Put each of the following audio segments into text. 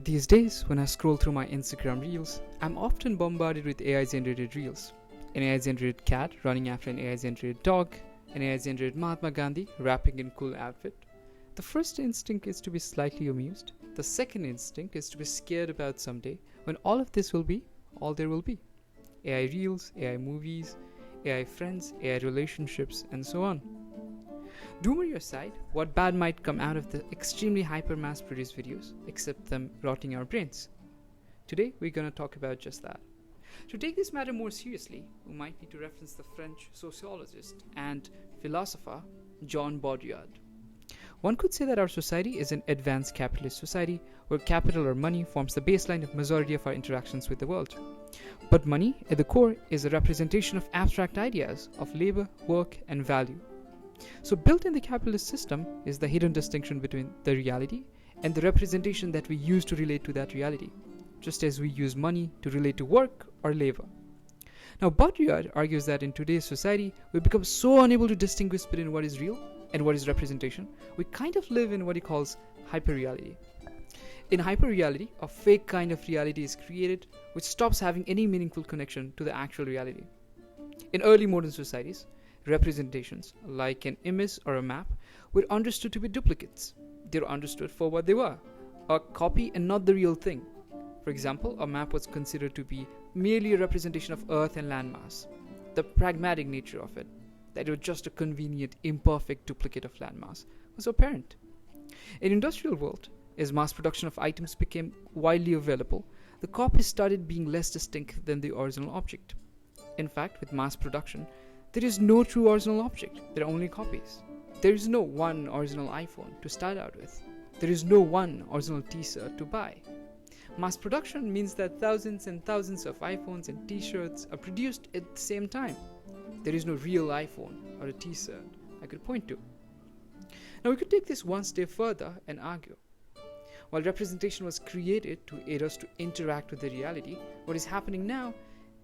These days, when I scroll through my Instagram reels, I'm often bombarded with AI generated reels. An AI generated cat running after an AI generated dog, an AI generated Mahatma Gandhi rapping in cool outfit. The first instinct is to be slightly amused. The second instinct is to be scared about someday when all of this will be all there will be. AI reels, AI movies, AI friends, AI relationships, and so on. Rumor aside, what bad might come out of the extremely hyper mass produced videos, except them rotting our brains? Today, we're going to talk about just that. To take this matter more seriously, we might need to reference the French sociologist and philosopher Jean Baudrillard. One could say that our society is an advanced capitalist society where capital or money forms the baseline of majority of our interactions with the world. But money, at the core, is a representation of abstract ideas of labor, work, and value. So built in the capitalist system is the hidden distinction between the reality and the representation that we use to relate to that reality, just as we use money to relate to work or labor. Now, Baudrillard argues that in today's society, we become so unable to distinguish between what is real and what is representation, we kind of live in what he calls hyperreality. In hyperreality, a fake kind of reality is created which stops having any meaningful connection to the actual reality. In early modern societies, representations, like an image or a map, were understood to be duplicates. They were understood for what they were, a copy and not the real thing. For example, a map was considered to be merely a representation of Earth and landmass. The pragmatic nature of it, that it was just a convenient, imperfect duplicate of landmass, was apparent. In industrial world, as mass production of items became widely available, the copies started being less distinct than the original object. In fact, with mass production, there is no true original object, there are only copies. There is no one original iPhone to start out with. There is no one original t-shirt to buy. Mass production means that thousands and thousands of iPhones and t-shirts are produced at the same time. There is no real iPhone or a t-shirt I could point to. Now we could take this one step further and argue. While representation was created to aid us to interact with the reality, what is happening now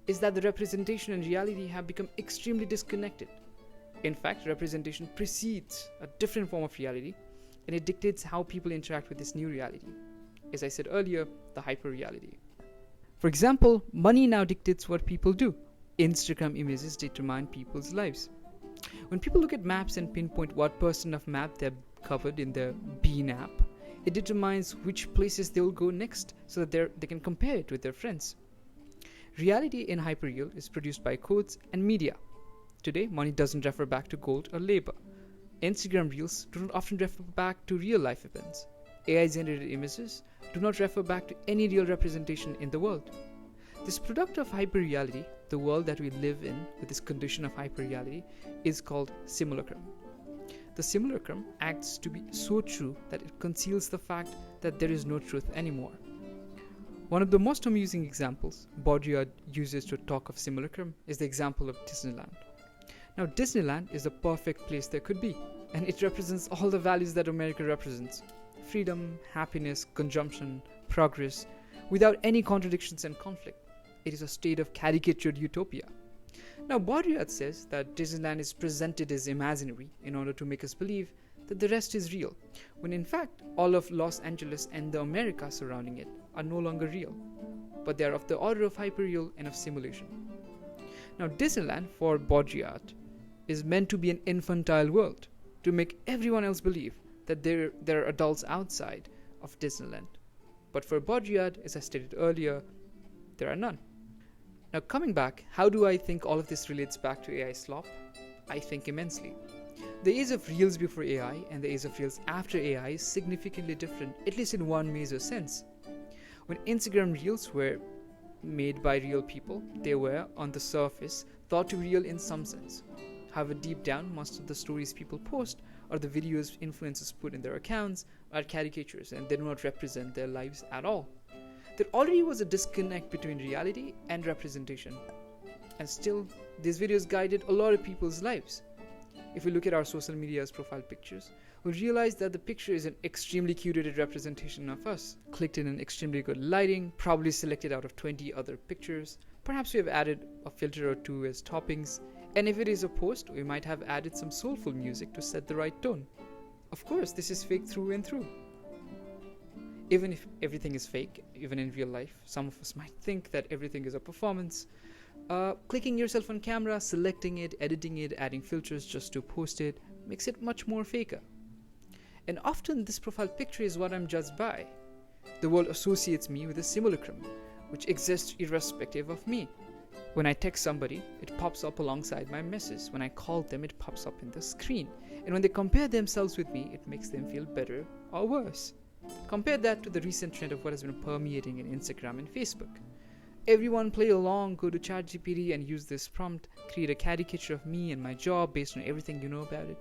is that the representation and reality have become extremely disconnected. In fact, representation precedes a different form of reality, and it dictates how people interact with this new reality. As I said earlier, the hyper-reality. For example, money now dictates what people do. Instagram images determine people's lives. When people look at maps and pinpoint what percent of map they've covered in their Bean app, it determines which places they will go next so that they can compare it with their friends. Reality in hyperreal is produced by codes and media. Today, money doesn't refer back to gold or labor. Instagram reels do not often refer back to real life events. AI-generated images do not refer back to any real representation in the world. This product of hyperreality, the world that we live in with this condition of hyperreality, is called simulacrum. The simulacrum acts to be so true that it conceals the fact that there is no truth anymore. One of the most amusing examples Baudrillard uses to talk of simulacrum is the example of Disneyland. Now, Disneyland is the perfect place there could be, and it represents all the values that America represents: freedom, happiness, consumption, progress, without any contradictions and conflict. It is a state of caricatured utopia. Now, Baudrillard says that Disneyland is presented as imaginary in order to make us believe that the rest is real, when in fact all of Los Angeles and the America surrounding it are no longer real, but they are of the order of hyperreal and of simulation. Now, Disneyland, for Baudrillard, is meant to be an infantile world, to make everyone else believe that there are adults outside of Disneyland. But for Baudrillard, as I stated earlier, there are none. Now, coming back, how do I think all of this relates back to AI Slop? I think immensely. The age of reels before AI and the age of reels after AI is significantly different, at least in one major sense. When Instagram reels were made by real people, they were, on the surface, thought to be real in some sense. However, deep down, most of the stories people post or the videos influencers put in their accounts are caricatures and they do not represent their lives at all. There already was a disconnect between reality and representation. And still, these videos guided a lot of people's lives. If we look at our social media's profile pictures, we realize that the picture is an extremely curated representation of us, clicked in an extremely good lighting, probably selected out of 20 other pictures. Perhaps we have added a filter or two as toppings, and if it is a post, we might have added some soulful music to set the right tone. Of course, this is fake through and through. Even if everything is fake, even in real life, some of us might think that everything is a performance. Clicking yourself on camera, selecting it, editing it, adding filters just to post it makes it much more faker. And often this profile picture is what I'm judged by. The world associates me with a simulacrum, which exists irrespective of me. When I text somebody, it pops up alongside my message. When I call them, it pops up in the screen. And when they compare themselves with me, it makes them feel better or worse. Compare that to the recent trend of what has been permeating in Instagram and Facebook. Everyone play along, go to ChatGPT and use this prompt, create a caricature of me and my job based on everything you know about it.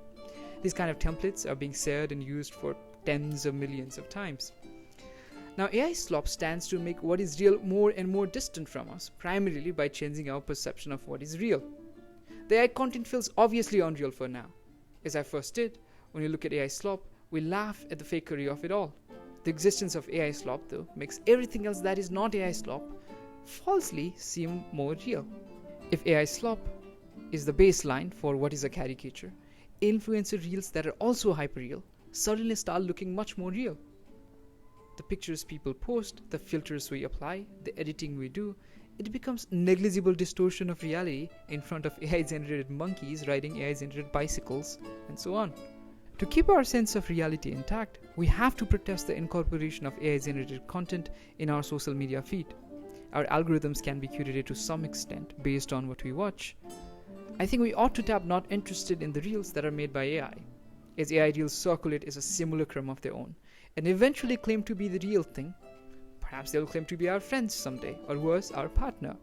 These kind of templates are being shared and used for tens of millions of times. Now, AI Slop stands to make what is real more and more distant from us, primarily by changing our perception of what is real. The AI content feels obviously unreal for now. As I first did, when you look at AI Slop, we laugh at the fakery of it all. The existence of AI Slop, though, makes everything else that is not AI Slop falsely seem more real. If AI Slop is the baseline for what is a caricature, influencer reels that are also hyperreal suddenly start looking much more real. The pictures people post, the filters we apply, the editing we do, it becomes negligible distortion of reality in front of AI-generated monkeys riding AI-generated bicycles, and so on. To keep our sense of reality intact, we have to protest the incorporation of AI-generated content in our social media feed. Our algorithms can be curated to some extent based on what we watch. I think we ought to tap not interested in the reels that are made by AI, as AI reels circulate as a simulacrum of their own, and eventually claim to be the real thing. Perhaps they'll claim to be our friends someday, or worse, our partner.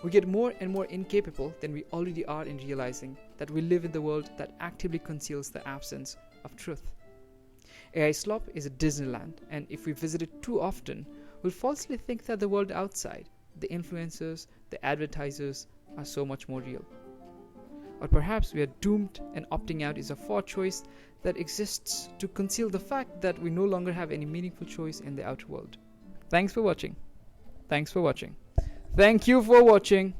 We get more and more incapable than we already are in realizing that we live in the world that actively conceals the absence of truth. AI Slop is a Disneyland, and if we visit it too often, we'll falsely think that the world outside, the influencers, the advertisers, are so much more real. Or perhaps we are doomed and opting out is a for choice that exists to conceal the fact that we no longer have any meaningful choice in the outer world. Thanks for watching. Thanks for watching. Thank you for watching.